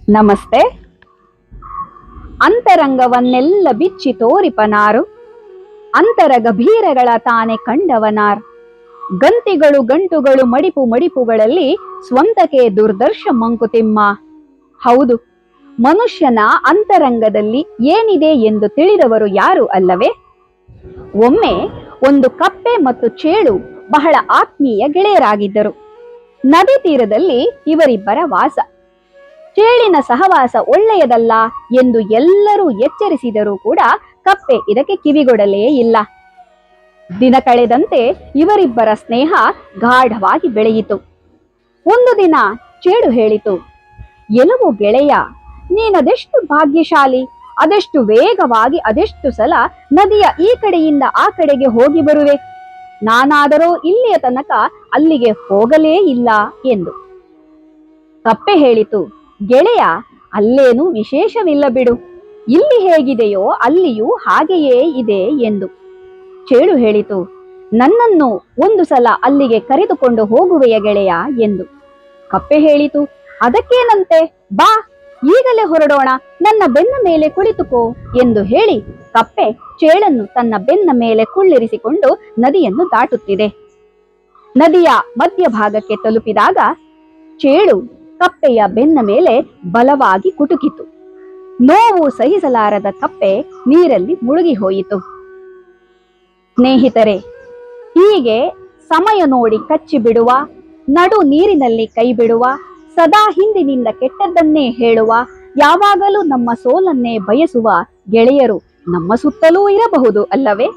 ನಮಸ್ತೆ. ಅಂತರಂಗವನ್ನೆಲ್ಲ ಬಿಚ್ಚಿ ತೋರಿಪನಾರು, ಅಂತರ ಗಭೀರಗಳ ತಾನೆ ಕಂಡವನಾರ್. ಗಂತಿಗಳು ಗಂಟುಗಳು ಮಡಿಪು ಮಡಿಪುಗಳಲ್ಲಿ ಸ್ವಂತಕ್ಕೆ ದುರ್ದರ್ಶ ಮಂಕುತಿಮ್ಮ. ಹೌದು, ಮನುಷ್ಯನ ಅಂತರಂಗದಲ್ಲಿ ಏನಿದೆ ಎಂದು ತಿಳಿದವರು ಯಾರು ಅಲ್ಲವೇ? ಒಮ್ಮೆ ಒಂದು ಕಪ್ಪೆ ಮತ್ತು ಚೇಳು ಬಹಳ ಆತ್ಮೀಯ ಗೆಳೆಯರಾಗಿದ್ದರು. ನದಿ ತೀರದಲ್ಲಿ ಇವರಿಬ್ಬರ ವಾಸ. ಚೇಳಿನ ಸಹವಾಸ ಒಳ್ಳೆಯದಲ್ಲ ಎಂದು ಎಲ್ಲರೂ ಎಚ್ಚರಿಸಿದರೂ ಕೂಡ ಕಪ್ಪೆ ಇದಕ್ಕೆ ಕಿವಿಗೊಡಲೇ ಇಲ್ಲ. ದಿನ ಕಳೆದಂತೆ ಇವರಿಬ್ಬರ ಸ್ನೇಹ ಗಾಢವಾಗಿ ಬೆಳೆಯಿತು. ಒಂದು ದಿನ ಚೇಳು ಹೇಳಿತು, ಎಲುಬು ಗೆಳೆಯ, ನೀನದೆಷ್ಟು ಭಾಗ್ಯಶಾಲಿ, ಅದೆಷ್ಟು ವೇಗವಾಗಿ ಅದೆಷ್ಟು ಸಲ ನದಿಯ ಈ ಕಡೆಯಿಂದ ಆ ಕಡೆಗೆ ಹೋಗಿ ಬರುವೆ. ನಾನಾದರೋ ಇಲ್ಲಿಯ ತನಕ ಅಲ್ಲಿಗೆ ಹೋಗಲೇ ಇಲ್ಲ ಎಂದು. ಕಪ್ಪೆ ಹೇಳಿತು, ಗೆಳೆಯ, ಅಲ್ಲೇನು ವಿಶೇಷವಿಲ್ಲ ಬಿಡು, ಇಲ್ಲಿ ಹೇಗಿದೆಯೋ ಅಲ್ಲಿಯೂ ಹಾಗೆಯೇ ಇದೆ ಎಂದು. ಚೇಳು ಹೇಳಿತು, ನನ್ನನ್ನು ಒಂದು ಸಲ ಅಲ್ಲಿಗೆ ಕರೆದುಕೊಂಡು ಹೋಗುವೆಯ ಗೆಳೆಯ ಎಂದು. ಕಪ್ಪೆ ಹೇಳಿತು, ಅದಕ್ಕೇನಂತೆ, ಬಾ ಈಗಲೇ ಹೊರಡೋಣ, ನನ್ನ ಬೆನ್ನ ಮೇಲೆ ಕುಳಿತುಕೋ ಎಂದು ಹೇಳಿ ಕಪ್ಪೆ ಚೇಳನ್ನು ತನ್ನ ಬೆನ್ನ ಮೇಲೆ ಕುಳ್ಳಿರಿಸಿಕೊಂಡು ನದಿಯನ್ನು ದಾಟುತ್ತಿದೆ. ನದಿಯ ಮಧ್ಯಭಾಗಕ್ಕೆ ತಲುಪಿದಾಗ ಚೇಳು ಕಪ್ಪೆಯ ಬೆನ್ನ ಮೇಲೆ ಬಲವಾಗಿ ಕುಟುಕಿತು. ನೋವು ಸಹಿಸಲಾರದ ಕಪ್ಪೆ ನೀರಲ್ಲಿ ಮುಳುಗಿ ಹೋಯಿತು. ಸ್ನೇಹಿತರೆ, ಹೀಗೆ ಸಮಯ ನೋಡಿ ಕಚ್ಚಿ ಬಿಡುವ, ನಡು ನೀರಿನಲ್ಲಿ ಕೈ ಬಿಡುವ, ಸದಾ ಹಿಂದಿನಿಂದ ಕೆಟ್ಟದ್ದನ್ನೇ ಹೇಳುವ, ಯಾವಾಗಲೂ ನಮ್ಮ ಸೋಲನ್ನೇ ಬಯಸುವ ಗೆಳೆಯರು ನಮ್ಮ ಸುತ್ತಲೂ ಇರಬಹುದು ಅಲ್ಲವೇ?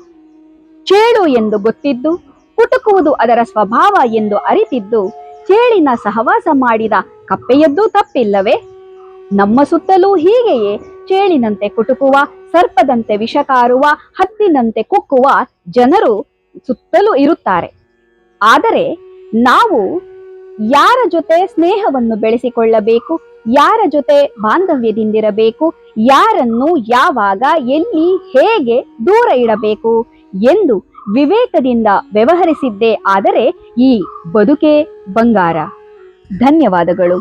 ಚೇಳು ಎಂದು ಗೊತ್ತಿದ್ದು, ಕುಟುಕುವುದು ಅದರ ಸ್ವಭಾವ ಎಂದು ಅರಿತಿದ್ದು, ಚೇಳಿನ ಸಹವಾಸ ಮಾಡಿದ ಕಪ್ಪೆಯದ್ದೂ ತಪ್ಪಿಲ್ಲವೇ? ನಮ್ಮ ಸುತ್ತಲೂ ಹೀಗೆಯೇ ಚೇಳಿನಂತೆ ಕುಟುಕುವ, ಸರ್ಪದಂತೆ ವಿಷ ಕಾರುವ, ಹದ್ದಿನಂತೆ ಕುಕ್ಕುವ ಜನರು ಸುತ್ತಲೂ ಇರುತ್ತಾರೆ. ಆದರೆ ನಾವು ಯಾರ ಜೊತೆ ಸ್ನೇಹವನ್ನು ಬೆಳೆಸಿಕೊಳ್ಳಬೇಕು, ಯಾರ ಜೊತೆ ಬಾಂಧವ್ಯದಿಂದಿರಬೇಕು, ಯಾರನ್ನು ಯಾವಾಗ ಎಲ್ಲಿ ಹೇಗೆ ದೂರ ಇಡಬೇಕು ಎಂದು ವಿವೇಕದಿಂದ ವ್ಯವಹರಿಸಿದ್ದೇ ಆದರೆ ಈ ಬದುಕೇ ಬಂಗಾರ. ಧನ್ಯವಾದಗಳು.